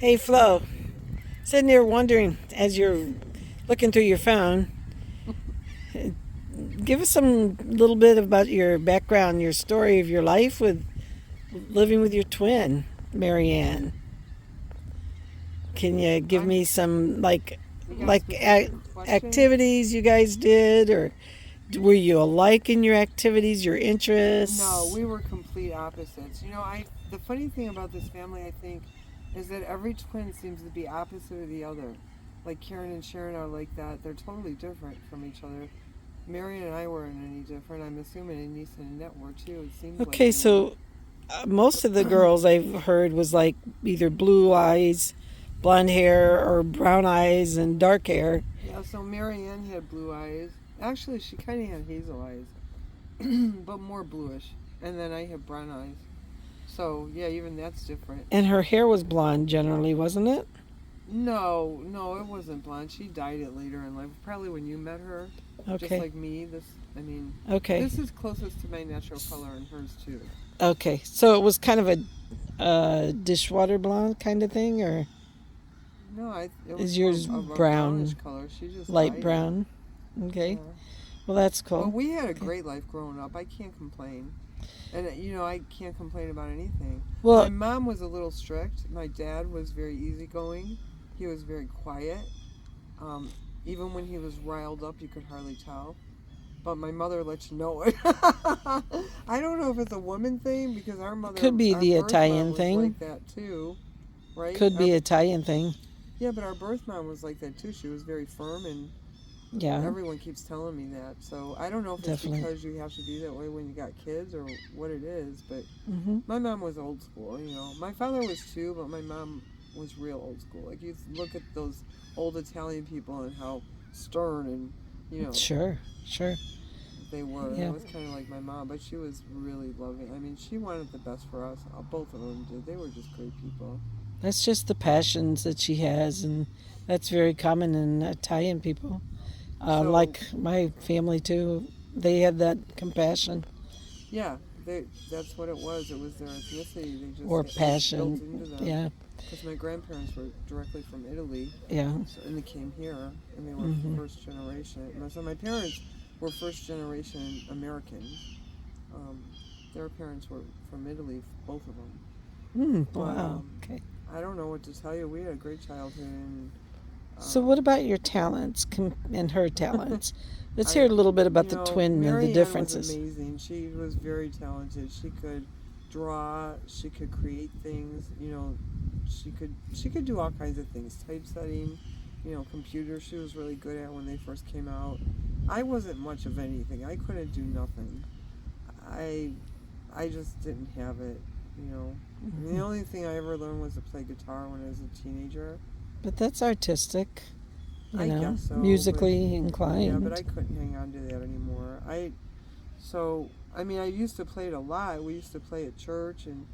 Hey Flo, sitting there wondering as you're looking through your phone, give us some little bit about your background, your story of your life with living with your twin, Marianne. Can you give I'm. me some You got a like specific question? activities you guys did, or were you alike in your activities, your No, interests? we were complete opposites. The funny thing about this family, I think, is that every twin seems to be opposite of the other. Like Karen and Sharon are like that. They're totally different from each other. Marion and I weren't any different. I'm assuming Anissa and Annette were too. It seems like Okay, they were. so most of the girls I've heard was like either blue eyes, blonde hair, or brown eyes and dark hair. Yeah, so Marianne had blue eyes. Actually, she kind of had hazel eyes, but more bluish. And then I have brown eyes. So, yeah, even that's different. And her hair was blonde generally, wasn't it? No, no, it wasn't blonde. She dyed it later in life. Probably when you met her, just Okay. like me. I mean, Okay. this is closest to my natural color and hers too. Okay. So it was kind of a dishwater blonde kind of thing, or No, it was is more yours of a brownish brown, color. She just light dyed it. brown? Okay. Yeah. Well, that's But cool. we had a Okay. great life growing up. I can't complain. And, I can't complain about anything. My Well, mom was a little strict. My dad was very easygoing. He was very quiet. Um, Even when he was riled up, you could hardly tell. But my mother lets you know it. I don't know if it's a woman thing because could be our the birth mom Italian was thing. like that too, right? Could be Italian thing. Yeah, but our birth mom was like that too. She was very firm, and Yeah, everyone keeps telling me that. So I don't know if it's definitely. because you have to be that way when you got kids or what it is. But Hmm. my mom was old school. My father was too, but my mom was real old school. Like you look at those old Italian people and how stern and you know Sure, sure. they were. It Yeah. was kind of like my mom, but she was really loving. I mean, she wanted the best for us. Both of them did. They were just great people. That's just the passions that she has, and that's very common in Italian people. So, Like my family too, they had that compassion yeah, that's what it was. It was their ethnicity. or It was built passion. into them. Yeah, Because my grandparents were directly from Italy, yeah. and they came here, and they were Hmm. first generation. So my parents were first generation Americans. Um, their parents were from Italy, both of them. But Wow. Okay. I don't know what to tell you. We had a great childhood, and So, what about your talents and her talents? Let's hear I, a little bit about the twin and the Marianne was differences. amazing. She was very talented. She could draw. She could create things. She could do all kinds of things. Typesetting, computer. She was really good at when they first came out. I wasn't much of anything. I couldn't do nothing. I, I just didn't have it. You know, and the Mhm. only thing I ever learned was to play guitar when I was a teenager. But that's artistic, I guess so, but musically yeah, but inclined. I couldn't hang on to that anymore. So, I mean, I used to play it a lot. We used to play at church and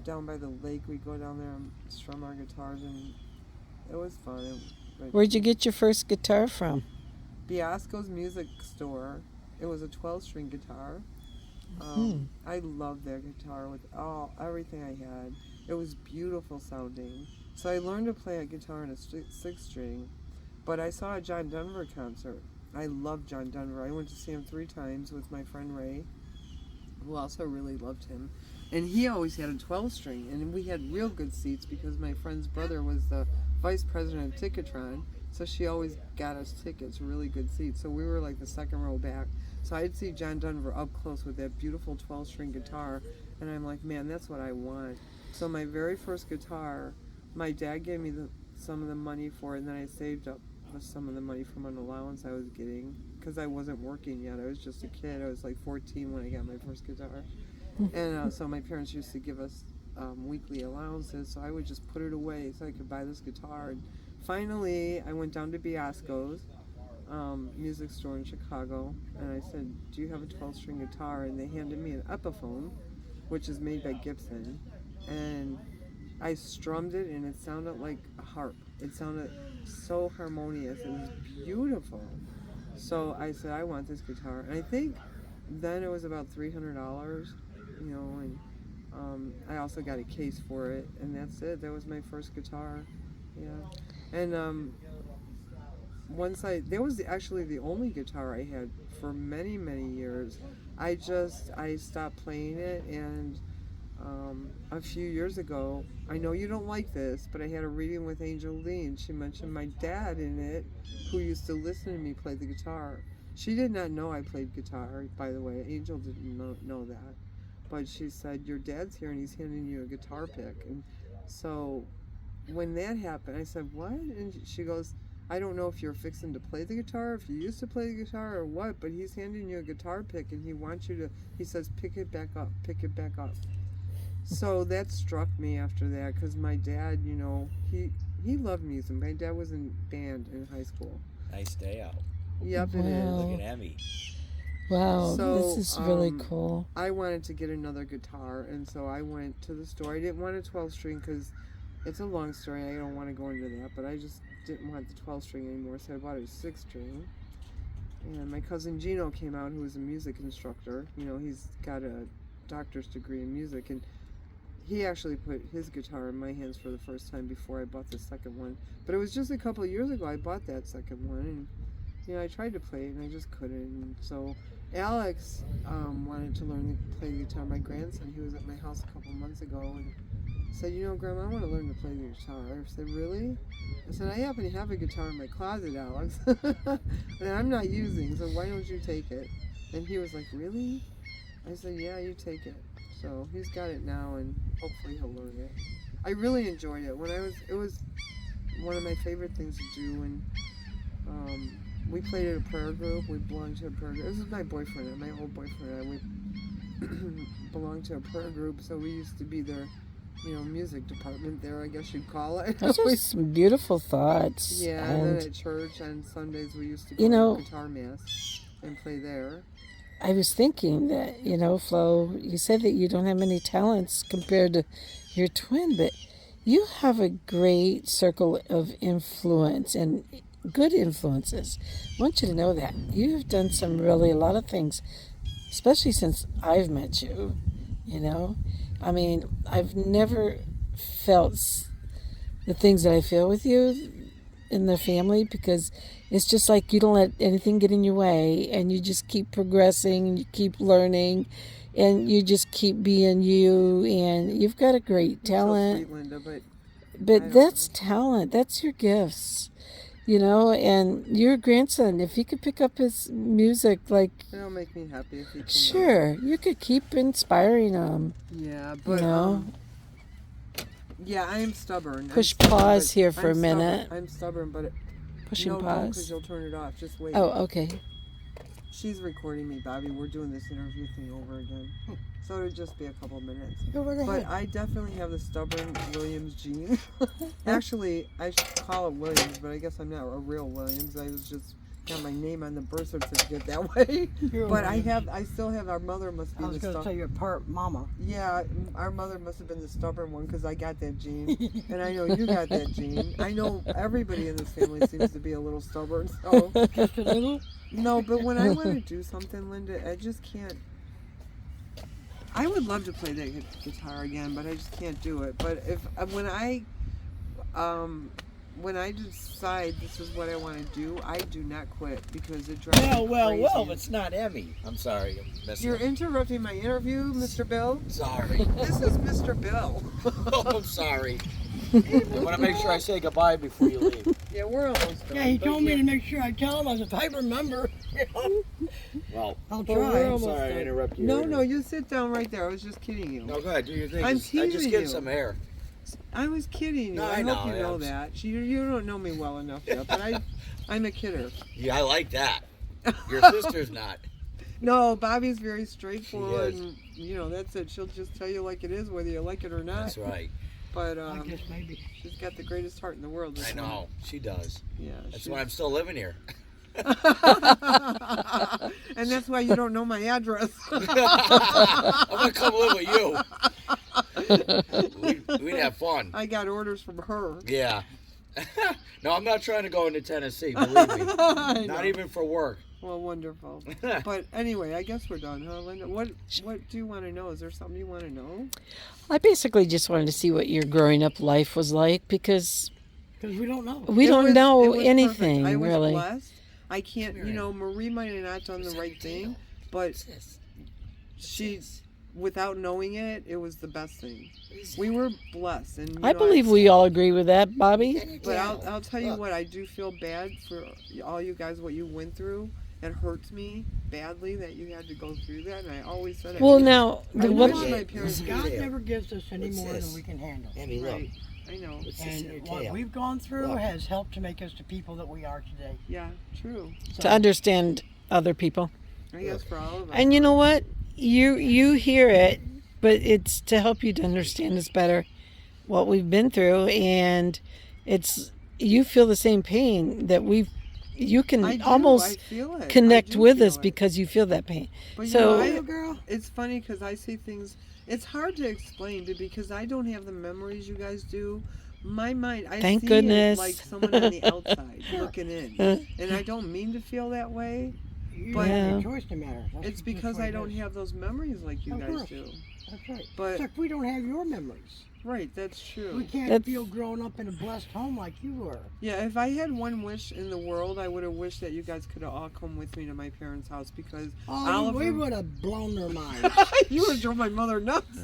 down by the lake. We'd go down there and strum our guitars, and it was fun. But Where'd you get your first guitar from? Biasco's Music Store, it was a 12-string guitar. Hmm. I loved that guitar with everything I had. It was beautiful sounding. So I learned to play a guitar on a six string. But I saw a John Denver concert. I love John Denver. I went to see him 3 times with my friend Ray, who also really loved him. And he always had a 12 string. And we had real good seats because my friend's brother was the vice president of Ticketron. So she always got us tickets, really good seats. So we were like the second row back. So I'd see John Denver up close with that beautiful 12 string guitar. And I'm like, man, that's what I want. So my very first guitar, my dad gave me some of the money for it. And then I saved up with some of the money from an allowance I was getting because I wasn't working yet. I was just a kid. I was like 14 when I got my first guitar. And so my parents used to give us weekly allowances, so I would just put it away so I could buy this guitar. And finally, I went down to Biasco's music store in Chicago, and I said, "Do you have a 12-string guitar?" And they handed me an Epiphone, which is made by Gibson, and I strummed it, and it sounded like a harp. It sounded so harmonious. It was beautiful. So I said, I want this guitar. And I think then it was about $300, and I also got a case for it, and that's it. That was my first guitar. Yeah. And that was actually the only guitar I had for many, many years. I stopped playing it, and a few years ago, I know you don't like this, but I had a reading with Angel Lee, and she mentioned my dad in it, who used to listen to me play the guitar. She did not know I played guitar, by the way. Angel didn't know that. But she said, your dad's here and he's handing you a guitar pick. And so when that happened, I said, what? And she goes, I don't know if you're fixing to play the guitar, if you used to play the guitar or what, but he's handing you a guitar pick and he says, pick it back up, pick it back up. So that struck me after that, because my dad, he loved music. My dad was in band in high school. Nice day out. Yep, it is. Look at Emmy. Wow, So, this is really cool. I wanted to get another guitar, and so I went to the store. I didn't want a 12-string because it's a long story. I don't want to go into that, but I just didn't want the 12-string anymore, so I bought a 6-string. And my cousin Gino came out, who was a music instructor. He's got a doctor's degree in music, and he actually put his guitar in my hands for the first time before I bought the second one. But it was just a couple of years ago I bought that second one, and I tried to play it and I just couldn't. And so Alex wanted to learn to play the guitar. My grandson, he was at my house a couple of months ago and said, Grandma, I want to learn to play the guitar. I said, really? I said, I happen to have a guitar in my closet, Alex, that I'm not using, so why don't you take it? And he was like, really? I said, yeah, you take it. So he's got it now, and hopefully he'll learn it. I really enjoyed it. It was one of my favorite things to do, and we played at a prayer group. We belonged to a prayer group. This is my boyfriend, my old boyfriend. We belonged to a prayer group, so we used to be their, music department there, I guess you'd call it. Those are some beautiful thoughts. Yeah, and then at church on Sundays we used to go to guitar mass and play there. I was thinking that, Flo, you said that you don't have many talents compared to your twin, but you have a great circle of influence and good influences. I want you to know that. You've done a lot of things, especially since I've met you, I mean, I've never felt the things that I feel with you in the family, because it's just like you don't let anything get in your way, and you just keep progressing, and you keep learning, and you just keep being you, and you've got a great talent. So sweet, Linda, but that's talent. That's your gifts, and your grandson, if he could pick up his music, it'll make me happy if he can. Sure, you could keep inspiring him. Yeah, but yeah, I am stubborn. Push pause here for a minute. I'm stubborn, but pushing don't, pause. Because you'll turn it off. Just wait. Oh, okay. She's recording me, Bobby. We're doing this interview thing over again, so it'll just be a couple minutes. Go right ahead. But I definitely have the stubborn Williams gene. Actually, I should call it Williams, but I guess I'm not a real Williams. I was just got my name on the birth certificate that way. But I still have. Our mother must be I was going to say you're part mama. Yeah, our mother must have been the stubborn one, because I got that gene, and I know you got that gene. I know everybody in this family seems to be a little stubborn. So Just a little? no, but when I want to do something, Linda, I just can't. I would love to play that guitar again, but I just can't do it. But when I decide this is what I want to do, I do not quit, because it drives me crazy. Well, it's not Emmy. I'm sorry. You're interrupting my interview, Mr. Bill. Sorry. This is Mr. Bill. Oh, I'm sorry. I want to make sure I say goodbye before you leave. Yeah, we're almost done. Yeah, he told me to make sure I tell him. I said, if I remember, Well, I'll But we're try. almost sorry I done. interrupted you. No, you sit down right there. I was just kidding you. No, go ahead. Do your thing. I'm I just teasing get you. some air. I was kidding you. No, I I hope know, you know yeah. that. You don't know me well enough yet, but I'm a kidder. Yeah, I like that. Your sister's not. No, Bobby's very straightforward, She is. and that's it. She'll just tell you like it is, whether you like it or not. That's right. But I guess maybe. she's got the greatest heart in the world. I know. She does. Yeah. That's why I'm still living here. And that's why you don't know my address. I'm going to come live with you. We'd have fun. I got orders from her. Yeah. No, I'm not trying to go into Tennessee, believe me. Not even for work. Well, wonderful. But anyway, I guess we're done, huh, Linda? What do you want to know? Is there something you want to know? I basically just wanted to see what your growing up life was like because Because we don't know. we It don't was- know it was anything perfect. I was really. blessed. I can't, Marie might have not done the right thing, but she, without knowing it, it was the best thing. We were blessed, and I believe we all agree with that, Bobby. But I'll tell you what, I do feel bad for all you guys, what you went through. It hurts me badly that you had to go through that, and I always said it. Well, now I what? wish my parents God did. never gives us any What's more this? than we can handle. Emmy, look. Right, I know. What's this in your And what tail? we've gone through Look. has helped to make us the people that we are today. Yeah, true. To understand other people. I guess for all of us. And you know what? You hear it, but it's to help you to understand us better, what we've been through, and it's you feel the same pain that you can I do, I almost feel it. I connect do with feel us it. because you feel that pain. But So- you know, Girl. it's funny because I see things. It's hard to explain because I don't have the memories you guys do. My mind, I Thank see goodness. it like someone on the outside looking in, and I don't mean to feel that way. You But- have Yeah. no choice to matter. That's It's just because what I it don't is. have those memories like you Of guys course. do. That's right. But- It's like we don't have your memories. Right, that's We true. can't That's- feel grown up in a blessed home like you were. Yeah, if I had one wish in the world, I would have wished that you guys could have all come with me to my parents' house because Oh, Oliver, we would have blown their minds. you would have drove my mother nuts.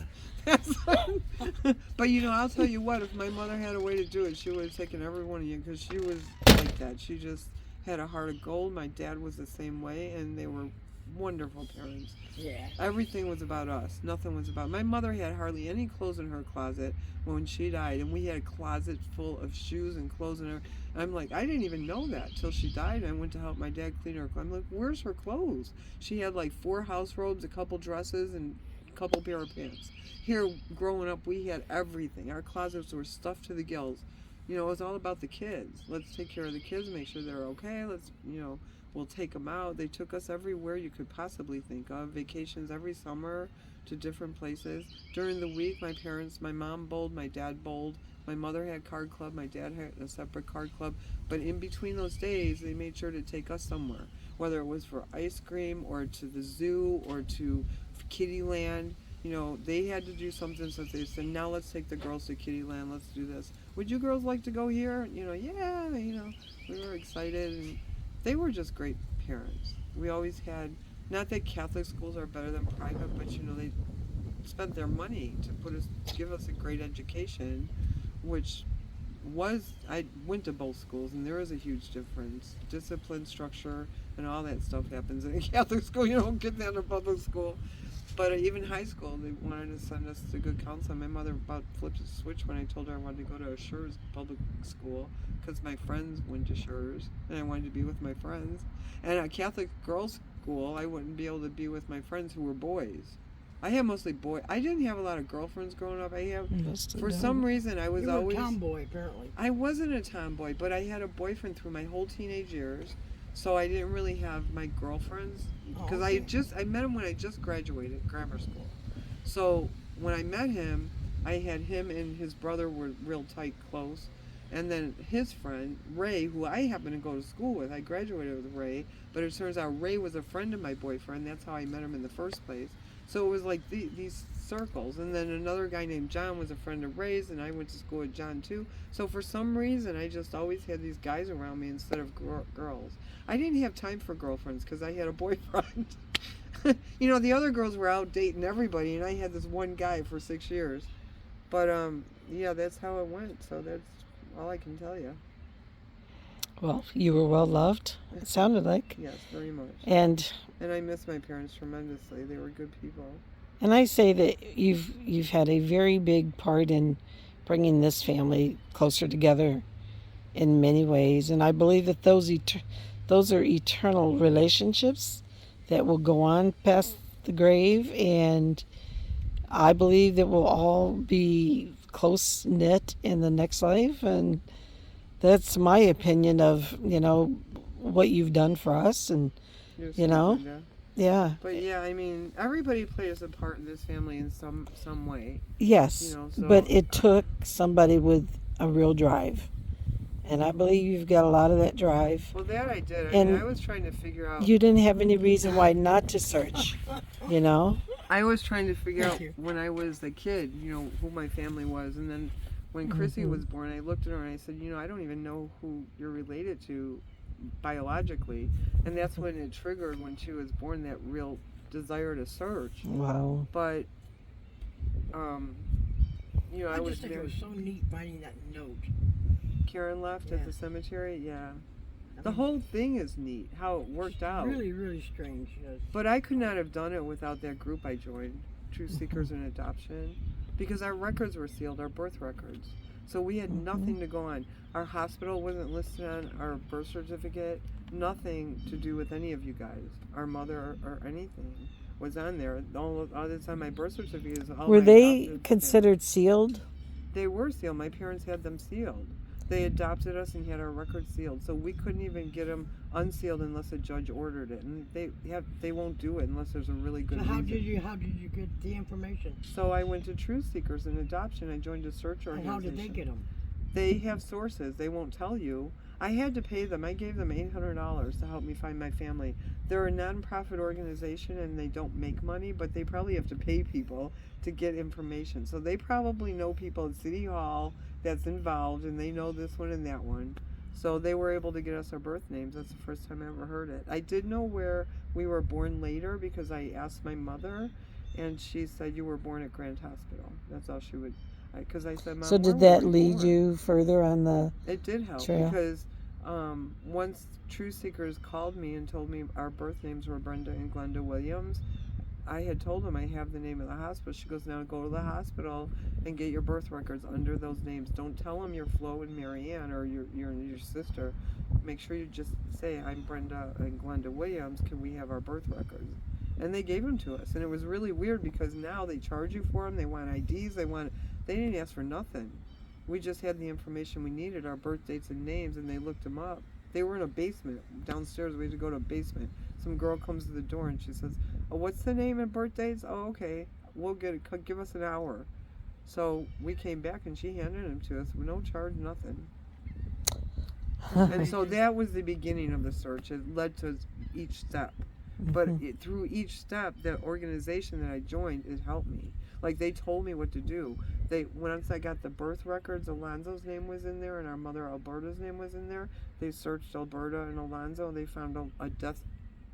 But I'll tell you what, if my mother had a way to do it, she would have taken every one of you because she was like that. She just had a heart of gold. My dad was the same way, and they were wonderful parents. Yeah. Everything was about us. Nothing was about. My mother had hardly any clothes in her closet when she died, and we had a closet full of shoes and clothes in her. I'm like, I didn't even know that till she died. I went to help my dad clean her. I'm like, where's her clothes? She had like 4 house robes, a couple dresses, and a couple pair of pants. Here, growing up, we had everything. Our closets were stuffed to the gills. It was all about the kids. Let's take care of the kids, make sure they're okay. We'll take them out. They took us everywhere you could possibly think of. Vacations every summer to different places. During the week, my mom bowled, my dad bowled. My mother had card club, my dad had a separate card club. But in between those days, they made sure to take us somewhere. Whether it was for ice cream or to the zoo or to Kittyland. They had to do something, so they said, now let's take the girls to Kittyland, let's do this. Would you girls like to go here? Yeah, we were excited, and they were just great parents. We always had, not that Catholic schools are better than private, but they spent their money to give us a great education, which I went to both schools, and there is a huge difference. Discipline, structure, and all that stuff happens in a Catholic school. You don't get that in a public school. But even high school, they wanted to send us to good counseling. My mother about flipped a switch when I told her I wanted to go to a Schurz public school because my friends went to Schurz, and I wanted to be with my friends. And at a Catholic girls' school, I wouldn't be able to be with my friends who were boys. I had mostly boys. I didn't have a lot of girlfriends growing up. For some reason, I was You were always... a tomboy, apparently. I wasn't a tomboy, but I had a boyfriend through my whole teenage years. So I didn't really have my girlfriends because okay. I met him when I just graduated grammar school. So when I met him, I had him and his brother were real tight, close. And then his friend, Ray, who I happened to go to school with, I graduated with Ray, but it turns out Ray was a friend of my boyfriend. That's how I met him in the first place. So it was like these circles. And then another guy named John was a friend of Ray's, and I went to school with John too. So for some reason, I just always had these guys around me instead of girls. I didn't have time for girlfriends because I had a boyfriend. The other girls were out dating everybody, and I had this one guy for 6 years. But yeah, that's how it went. So that's all I can tell you. Well, you were well loved. It sounded like, Yes, very much. and And I miss my parents tremendously. They were good people. I say that you've had a very big part in bringing this family closer together in many ways, and I believe that those are eternal relationships that will go on past the grave, and I believe that we'll all be close knit in the next life, and that's my opinion of what you've done for us, and You're You know? sweet, Linda. yeah, But yeah, I mean, everybody plays a part in this family in some way. yes, So but it took somebody with a real drive And I believe you've got a lot of that drive. Well, that I did. I And mean, I was trying to figure out. You didn't have any reason why not to search, you know? I was trying to figure Thank out you. when I was a kid, who my family was, and then when Chrissy was born, I looked at her and I said, I don't even know who you're related to biologically, and that's when it triggered when she was born that real desire to search. Wow. But, I I was just think it very. was so neat finding that note. Karen left Yeah. at the cemetery. Yeah, I the mean, whole thing is neat how it worked out. Really, really strange. Yes. But I could not have done it without that group I joined, Truth Seekers in Adoption, because our records were sealed, our birth records. So we had nothing to go on. Our hospital wasn't listed on our birth certificate, nothing to do with any of you guys. Our mother or anything was on there. All the time my birth certificate is all Were my they adopted considered sealed? family. They were sealed. My parents had them sealed. They adopted us and had our records sealed, so we couldn't even get them unsealed unless a judge ordered it, and they won't do it unless there's a really good So how reason. did you get the information? So I went to Truth Seekers in Adoption. I joined a search And organization. how did they get them? They have sources. They won't tell you. I had to pay them. I gave them $800 to help me find my family. They're a nonprofit organization and they don't make money, but they probably have to pay people to get information. So they probably know people at City Hall that's involved, and they know this one and that one. So they were able to get us our birth names. That's the first time I ever heard it. I did know where we were born later because I asked my mother, and she said you were born at Grand Hospital. That's all she would. Because I said, Mom, So where did were that we lead born? you further on the It did help trail? because once Truth Seekers called me and told me our birth names were Brenda and Glenda Williams, I had told them I have the name of the hospital. She goes, now go to the hospital and get your birth records under those names. Don't tell them you're Flo and Marianne or your sister. Make sure you just say, I'm Brenda and Glenda Williams. Can we have our birth records? And they gave them to us. And it was really weird because now they charge you for them. They want IDs. They didn't ask for nothing. We just had the information we needed, our birth dates and names, and they looked them up. They were in a basement. Downstairs, we had to go to a basement. Some girl comes to the door and she says, oh, what's the name and birth dates? Oh, okay. We'll get it. Give us an hour. So we came back and she handed them to us with no charge, nothing. And so that was the beginning of the search. It led to each step. But through each step, the organization that I joined, it helped me. Like, they told me what to do. Once I got the birth records, Alonzo's name was in there and our mother Alberta's name was in there. They searched Alberta and Alonzo and they found a death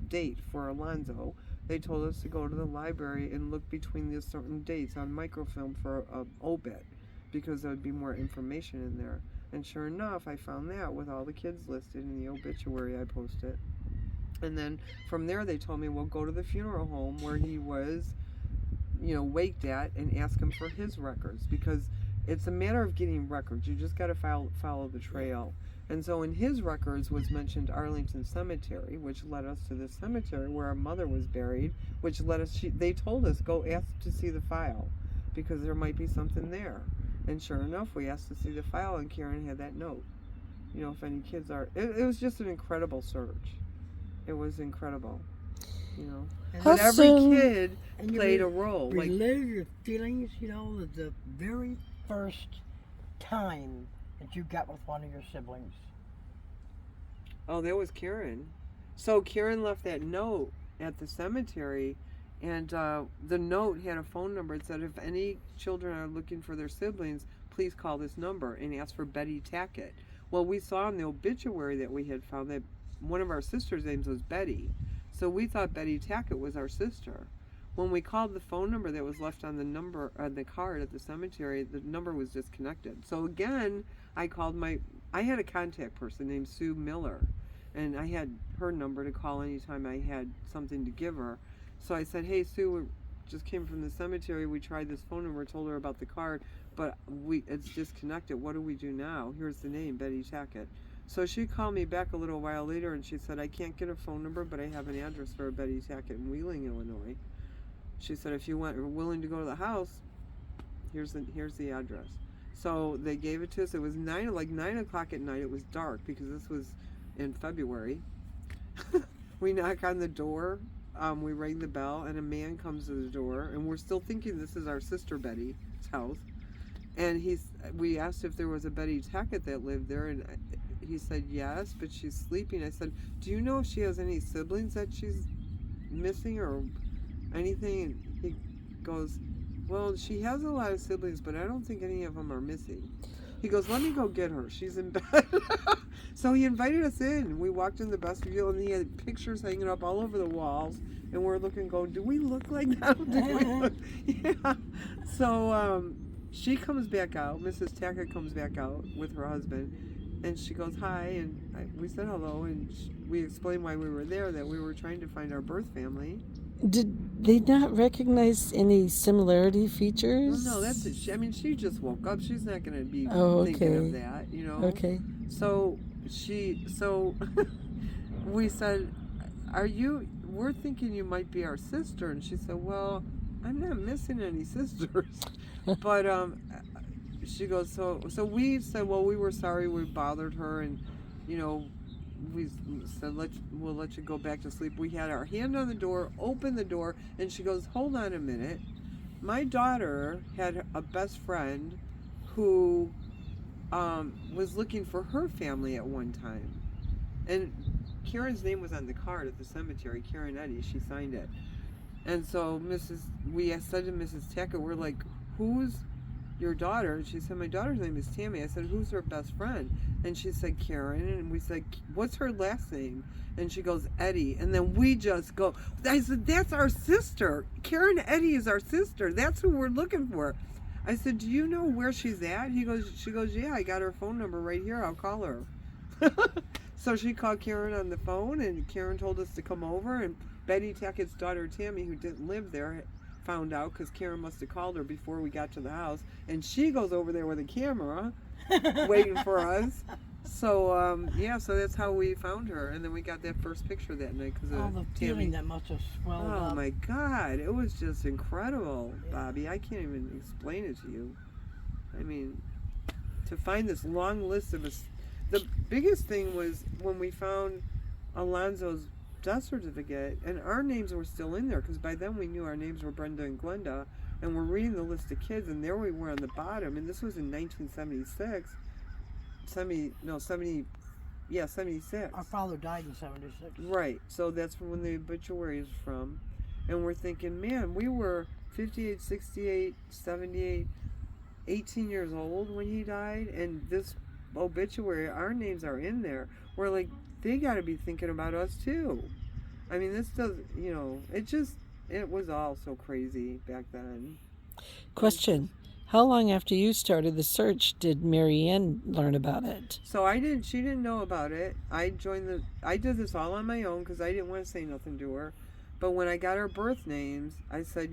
date for Alonzo. They told us to go to the library and look between the certain dates on microfilm for a obit because there would be more information in there. And sure enough, I found that with all the kids listed in the obituary I posted. And then from there, they told me, well, go to the funeral home where he was, waked at and ask him for his records because it's a matter of getting records. You just got to follow the trail. And so in his records was mentioned Arlington Cemetery, which led us to this cemetery where our mother was buried, which led us, they told us, go ask to see the file because there might be something there. And sure enough, we asked to see the file and Karen had that note. If any kids are, it was just an incredible search. It was incredible, And But every soon- kid And you played a role. Like, relive your feelings, the very first time that you got with one of your siblings. oh, that was Karen. So Karen left that note at the cemetery, and the note had a phone number. It said, if any children are looking for their siblings, please call this number and ask for Betty Tackett. Well, we saw in the obituary that we had found that one of our sisters' names was Betty. So we thought Betty Tackett was our sister. When we called the phone number that was left on the card at the cemetery, the number was disconnected. So again, I had a contact person named Sue Miller, and I had her number to call anytime I had something to give her. So I said, hey, Sue, we just came from the cemetery. We tried this phone number, told her about the card, but it's disconnected. What do we do now? Here's the name, Betty Tackett. So she called me back a little while later and she said, I can't get a phone number, but I have an address for a Betty Tackett in Wheeling, Illinois. She said, if you are willing to go to the house, here's the address. So they gave it to us. It was 9 o'clock at night. It was dark because this was in February. We knock on the door. We ring the bell and a man comes to the door and we're still thinking this is our sister Betty's house. And we asked if there was a Betty Tackett that lived there, and he said yes, but she's sleeping. I said, do you know if she has any siblings that she's missing or anything? And he goes, well, she has a lot of siblings, but I don't think any of them are missing. He goes, let me go get her. She's in bed. So he invited us in. We walked in the vestibule, and he had pictures hanging up all over the walls. And we're looking, going, do we look like them? Do we look? Yeah. So she comes back out. Mrs. Tackett comes back out with her husband. And she goes, hi. And we said hello. And we explained why we were there, that we were trying to find our birth family. Did they not recognize any similarity features? Well, no, that's it. She just woke up. She's not going to be thinking of that, you know? Okay. So we said, we're thinking you might be our sister. And she said, well, I'm not missing any sisters. But she goes, so we said, well, we were sorry we bothered her. And, you know, we said, we'll let you go back to sleep. We had our hand on the door, opened the door, and she goes, hold on a minute. My daughter had a best friend who was looking for her family at one time. And Karen's name was on the card at the cemetery, Karen Eddy. She signed it. And so we said to Mrs. Tackett, we're like, who's your daughter? And she said, my daughter's name is Tammy. I said, who's her best friend? And she said, Karen. And we said, what's her last name? And she goes, Eddy. And then we just go, I said, that's our sister. Karen Eddy is our sister. That's who we're looking for. I said, do you know where she's at? She goes, yeah, I got her phone number right here. I'll call her. So she called Karen on the phone, and Karen told us to come over. And Betty Tackett's daughter, Tammy, who didn't live there, found out because Karen must have called her before we got to the house. And she goes over there with a camera waiting for us. So, so that's how we found her. And then we got that first picture that night because of All the Tammy. feeling that must have swelled up. Oh my God, it was just incredible, Bobby. I can't even explain it to you. I mean, to find this long list of us. The biggest thing was when we found Alonzo's death certificate, and our names were still in there because by then we knew our names were Brenda and Glenda, and we're reading the list of kids, and there we were on the bottom, and this was in 1976. 76. Our father died in 76. Right, so that's when the obituary is from. And we're thinking, man, we were 58, 68, 78, 18 years old when he died, and this obituary, our names are in there. We're like, they got to be thinking about us too. I mean, this does, it was all so crazy back then. Question. How long after you started the search did Marianne learn about it? So she didn't know about it. I did this all on my own because I didn't want to say nothing to her. But when I got her birth names, I said,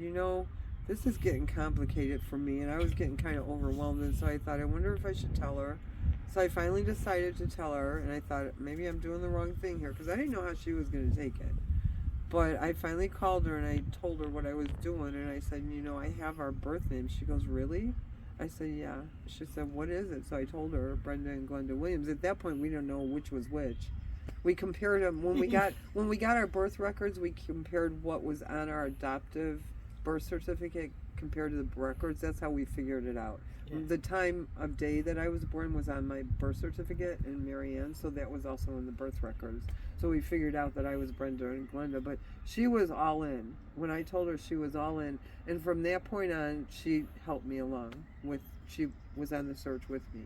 this is getting complicated for me. And I was getting kind of overwhelmed. And so I thought, I wonder if I should tell her. So I finally decided to tell her. And I thought, maybe I'm doing the wrong thing here because I didn't know how she was going to take it. But I finally called her and I told her what I was doing. And I said, I have our birth names. She goes, really? I said, yeah. She said, what is it? So I told her, Brenda and Glenda Williams. At that point, we don't know which was which. We compared them when we got our birth records. We compared what was on our adoptive birth certificate compared to the records. That's how we figured it out. Yeah. The time of day that I was born was on my birth certificate in Marianne, so that was also in the birth records. So we figured out that I was Brenda and Glenda, but she was all in. When I told her, she was all in, and from that point on, she helped me along. She was on the search with me.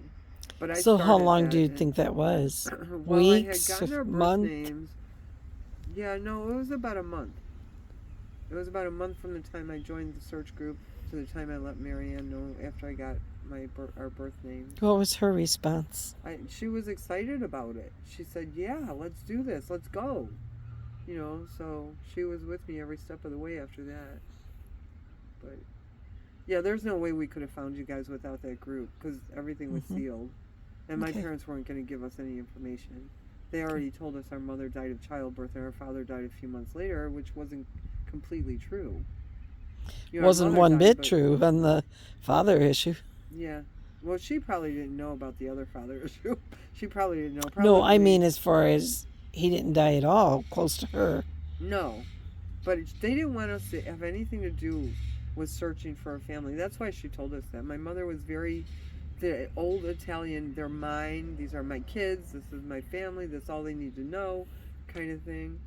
But so how long do you think that was? Well, Weeks? I had gotten her birth month? names. Yeah, no, it was about a month. It was about a month from the time I joined the search group to the time I let Marianne know after I got our birth names. What was her response? She was excited about it. She said, yeah, let's do this. Let's go. So she was with me every step of the way after that. But, yeah, there's no way we could have found you guys without that group because everything was sealed. And my parents weren't going to give us any information. They already told us our mother died of childbirth and our father died a few months later, which wasn't completely true. Wasn't one bit true on the father issue. Yeah. Well, she probably didn't know about the other father issue. She probably didn't know. No, I mean as far as he didn't die at all close to her. No. But they didn't want us to have anything to do. was searching for a family. That's why she told us that. My mother was very, the old Italian, they're mine, these are my kids, this is my family, that's all they need to know, kind of thing.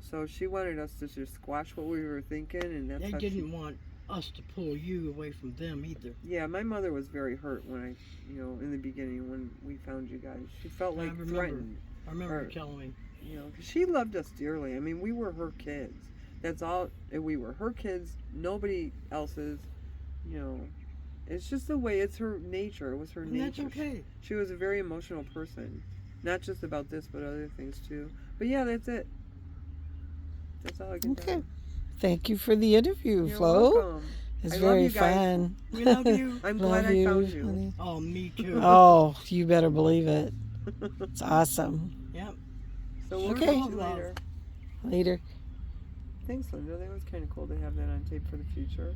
So she wanted us to just squash what we were thinking, and that's They how didn't want us to pull you away from them either. Yeah, my mother was very hurt when I, in the beginning when we found you guys. She felt I like remember. threatened, I remember Or- you telling me. 'cause she loved us dearly. I mean, we were her kids. That's all. We were her kids. Nobody else's. It's just the way. It's her nature. It was her And nature. that's okay. She was a very emotional person, not just about this, but other things too. But yeah, that's it. That's all I can tell Okay. you. Thank you for the interview, You're Flo. welcome. It's I love very you guys. fun. We love you. I'm Love glad I found you. honey. Oh, me too. Oh, you better believe it. It's awesome. Yep. So we'll Okay. talk to you later. Later. Thanks, Linda. That was kind of cool to have that on tape for the future.